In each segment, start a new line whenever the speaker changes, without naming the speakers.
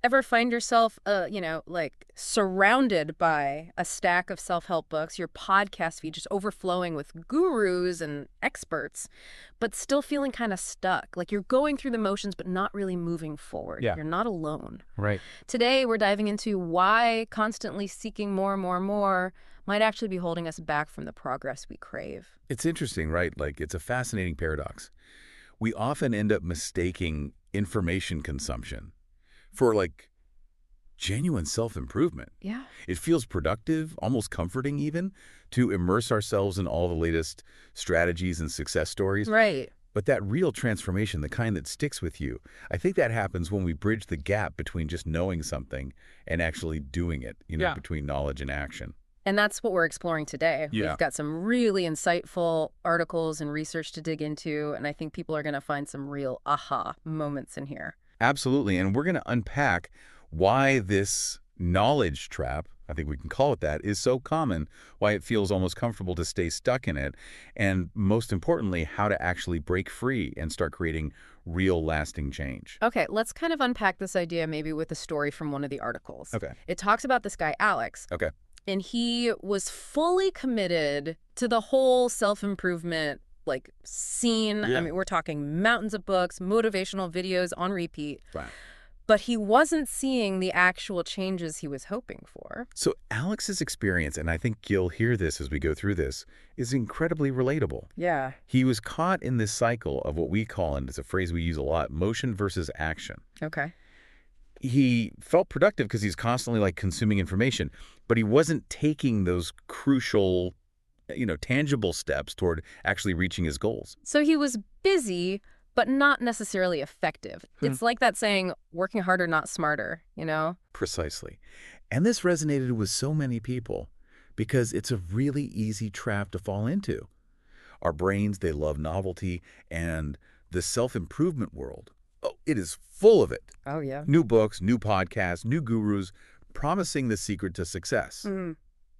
Ever find yourself, like surrounded by a stack of self-help books, your podcast feed just overflowing with gurus and experts, but still feeling kind of stuck? Like you're going through the motions, but not really moving forward.
Yeah.
You're not alone.
Right.
Today, we're diving into why constantly seeking more and more and more might actually be holding us back from the progress we crave.
It's interesting, right? Like, it's a fascinating paradox. We often end up mistaking information consumption for, like, genuine self-improvement.
Yeah.
It feels productive, almost comforting even, to immerse ourselves in all the latest strategies and success stories.
Right.
But that real transformation, the kind that sticks with you, I think that happens when we bridge the gap between just knowing something and actually doing it,
Yeah.
between knowledge and action.
And that's what we're exploring today.
Yeah.
We've got some really insightful articles and research to dig into, and I think people are going to find some real aha moments in here.
Absolutely. And we're going to unpack why this knowledge trap, I think we can call it that, is so common, why it feels almost comfortable to stay stuck in it, and most importantly, how to actually break free and start creating real lasting change.
Okay, let's kind of unpack this idea maybe with a story from one of the articles.
Okay.
It talks about this guy, Alex.
Okay.
And he was fully committed to the whole self-improvement like scene.
Yeah.
I mean, we're talking mountains of books, motivational videos on repeat.
Right.
But he wasn't seeing the actual changes he was hoping for.
So Alex's experience, and I think you'll hear this as we go through this, is incredibly relatable.
Yeah.
He was caught in this cycle of what we call, and it's a phrase we use a lot, motion versus action.
Okay.
He felt productive because he's constantly like consuming information, but he wasn't taking those crucial, tangible steps toward actually reaching his goals.
So he was busy, but not necessarily effective. It's like that saying, working harder, not smarter,
Precisely. And this resonated with so many people because it's a really easy trap to fall into. Our brains, they love novelty, and the self-improvement world, it is full of it.
Oh, yeah.
New books, new podcasts, new gurus promising the secret to success.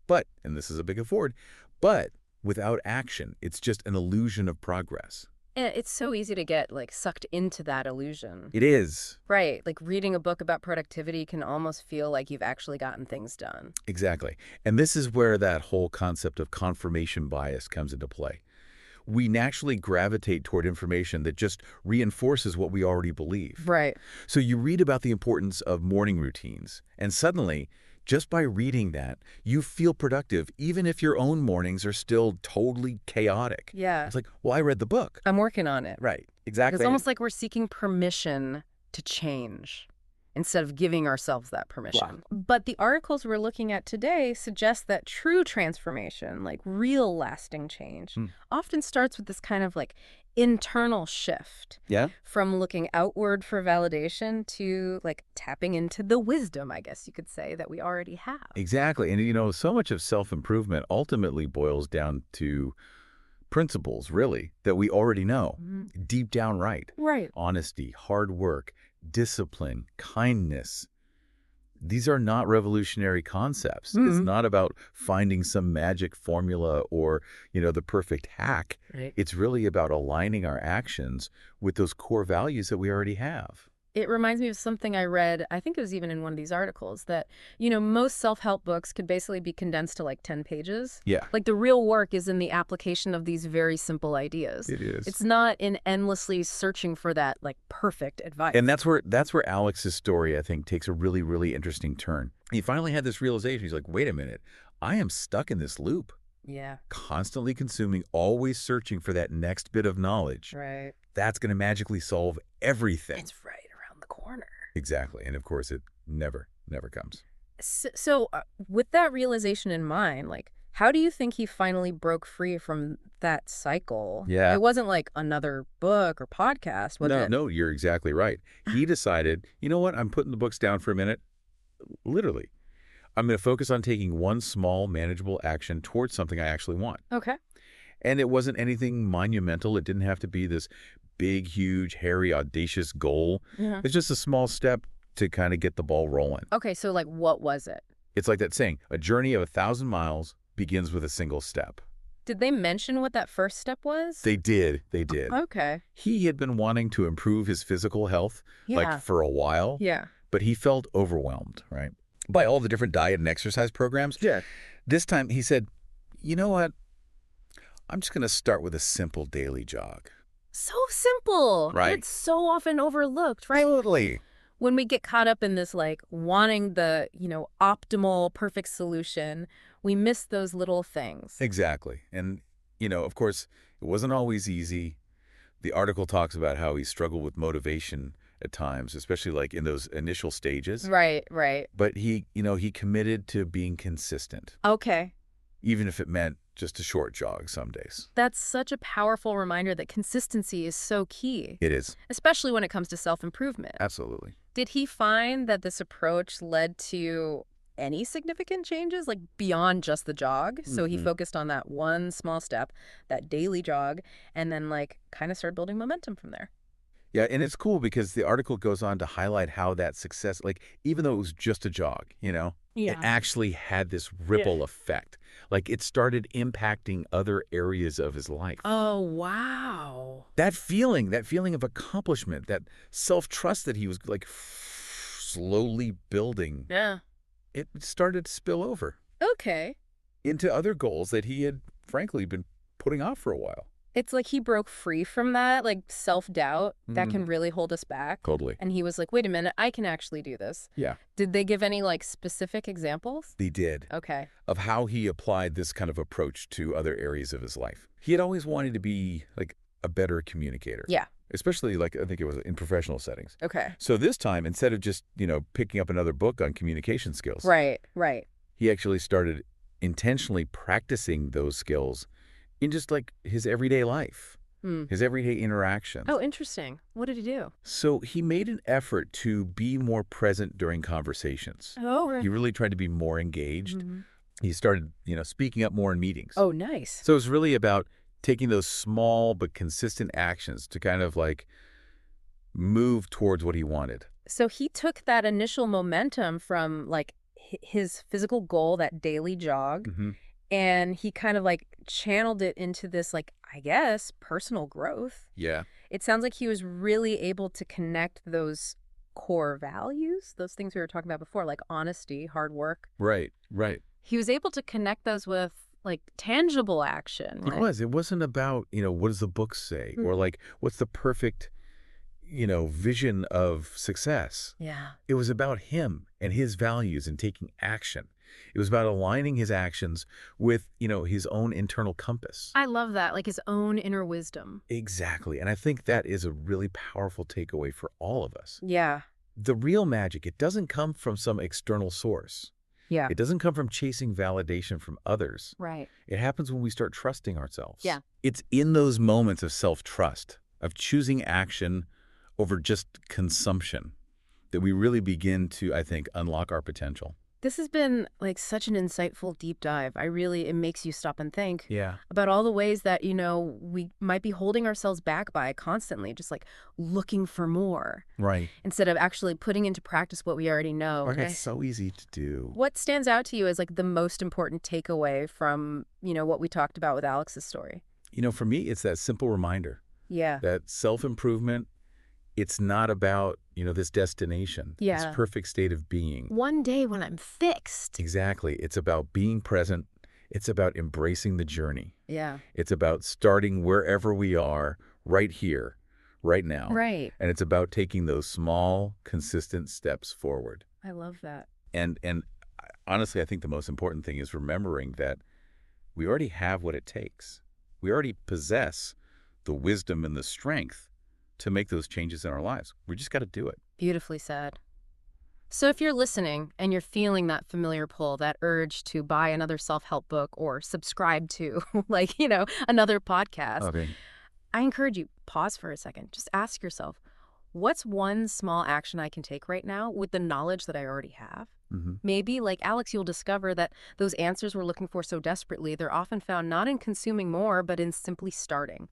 But, and this is a big if word, but without action, it's just an illusion of progress.
And it's so easy to get like sucked into that illusion.
It is.
Right. Like reading a book about productivity can almost feel like you've actually gotten things done.
Exactly. And this is where that whole concept of confirmation bias comes into play. We naturally gravitate toward information that just reinforces what we already believe.
Right.
So you read about the importance of morning routines, and suddenly, just by reading that, you feel productive, even if your own mornings are still totally chaotic.
Yeah.
It's like, well, I read the book.
I'm working on it.
Right. Exactly.
It's almost like we're seeking permission to change instead of giving ourselves that permission.
Wow.
But the articles we're looking at today suggest that true transformation, like real lasting change, often starts with this kind of like internal shift.
Yeah.
From looking outward for validation to like tapping into the wisdom, I guess you could say, that we already have.
Exactly. And, so much of self-improvement ultimately boils down to principles, really, that we already know, deep down right.
Right.
Honesty, hard work, discipline, kindness. These are not revolutionary concepts. It's not about finding some magic formula or, the perfect hack.
Right.
It's really about aligning our actions with those core values that we already have.
It reminds me of something I read, I think it was even in one of these articles, that, most self-help books could basically be condensed to like 10 pages.
Yeah.
Like the real work is in the application of these very simple ideas.
It is.
It's not in endlessly searching for that like perfect advice.
And that's where Alex's story, I think, takes a really, really interesting turn. He finally had this realization. He's like, wait a minute, I am stuck in this loop.
Yeah.
Constantly consuming, always searching for that next bit of knowledge.
Right.
That's going to magically solve everything.
It's right around the corner.
Exactly. And of course, it never comes.
So with that realization in mind, like, how do you think he finally broke free from that cycle?
Yeah.
It wasn't like another book or podcast, was it?
No, you're exactly right. He decided, you know what? I'm putting the books down for a minute. Literally. I'm going to focus on taking one small, manageable action towards something I actually want.
Okay.
And it wasn't anything monumental. It didn't have to be this big, huge, hairy, audacious goal.
Yeah.
It's just a small step to kind of get the ball rolling.
Okay, so like what was it?
It's like that saying, a journey of 1,000 miles begins with a single step.
Did they mention what that first step was?
They did.
Okay.
He had been wanting to improve his physical health,
Yeah.
like for a while.
Yeah.
but he felt overwhelmed, right, by all the different diet and exercise programs.
Yeah.
This time he said, you know what? I'm just going to start with a simple daily jog.
So simple.
Right.
It's so often overlooked, right?
Totally.
When we get caught up in this, like, wanting the, optimal, perfect solution, we miss those little things.
Exactly. And, of course, it wasn't always easy. The article talks about how he struggled with motivation at times, especially like in those initial stages.
Right, right.
But he committed to being consistent,
Okay.
even if it meant just a short jog some days.
That's such a powerful reminder that consistency is so key,
It is.
especially when it comes to self-improvement.
Absolutely.
Did he find that this approach led to any significant changes, like beyond just the jog? So he focused on that one small step, that daily jog, and then like kind of started building momentum from there.
Yeah, and it's cool because the article goes on to highlight how that success, like even though it was just a jog, it actually had this ripple effect. Like it started impacting other areas of his life.
Oh, wow.
That feeling of accomplishment, that self-trust that he was like slowly building,
Yeah.
it started to spill over
Okay.
into other goals that he had frankly been putting off for a while.
It's like he broke free from that, like self-doubt that can really hold us back.
Totally.
And he was like, wait a minute, I can actually do this.
Yeah.
Did they give any like specific examples?
They did.
Okay.
Of how he applied this kind of approach to other areas of his life. He had always wanted to be like a better communicator.
Yeah.
Especially like I think it was in professional settings.
Okay.
So this time, instead of just, picking up another book on communication skills,
Right, right.
he actually started intentionally practicing those skills in just like his everyday life, his everyday interactions.
Oh, interesting. What did he do?
So he made an effort to be more present during conversations.
Oh, right.
He really tried to be more engaged. He started, speaking up more in meetings.
Oh, nice.
So it's really about taking those small but consistent actions to kind of like move towards what he wanted.
So he took that initial momentum from like his physical goal, that daily jog, and he kind of like channeled it into this like, I guess, personal growth.
Yeah.
It sounds like he was really able to connect those core values, those things we were talking about before, like honesty, hard work.
Right, right.
He was able to connect those with like tangible action, right?
It was. It wasn't about, what does the book say? Or like, what's the perfect, vision of success?
Yeah.
It was about him and his values and taking action. It was about aligning his actions with, his own internal compass.
I love that, like his own inner wisdom.
Exactly. And I think that is a really powerful takeaway for all of us.
Yeah.
The real magic, it doesn't come from some external source.
Yeah.
It doesn't come from chasing validation from others.
Right.
It happens when we start trusting ourselves.
Yeah.
It's in those moments of self-trust, of choosing action over just consumption, that we really begin to, I think, unlock our potential.
This has been like such an insightful deep dive. It makes you stop and think
Yeah.
about all the ways that, we might be holding ourselves back by constantly just like looking for more
Right.
instead of actually putting into practice what we already know.
Right. It's so easy to do.
What stands out to you as like the most important takeaway from, what we talked about with Alex's story?
For me, it's that simple reminder
Yeah.
that self-improvement, it's not about, this destination,
Yeah.
this perfect state of being.
One day when I'm fixed.
Exactly. It's about being present. It's about embracing the journey.
Yeah.
It's about starting wherever we are, right here, right now.
Right.
And it's about taking those small, consistent steps forward.
I love that.
And honestly, I think the most important thing is remembering that we already have what it takes. We already possess the wisdom and the strength to make those changes in our lives. We just got to do it.
Beautifully said. So if you're listening and you're feeling that familiar pull, that urge to buy another self-help book or subscribe to another podcast,
Okay.
I encourage you, pause for a second. Just ask yourself, what's one small action I can take right now with the knowledge that I already have? Maybe, like Alex, you'll discover that those answers we're looking for so desperately, they're often found not in consuming more, but in simply starting.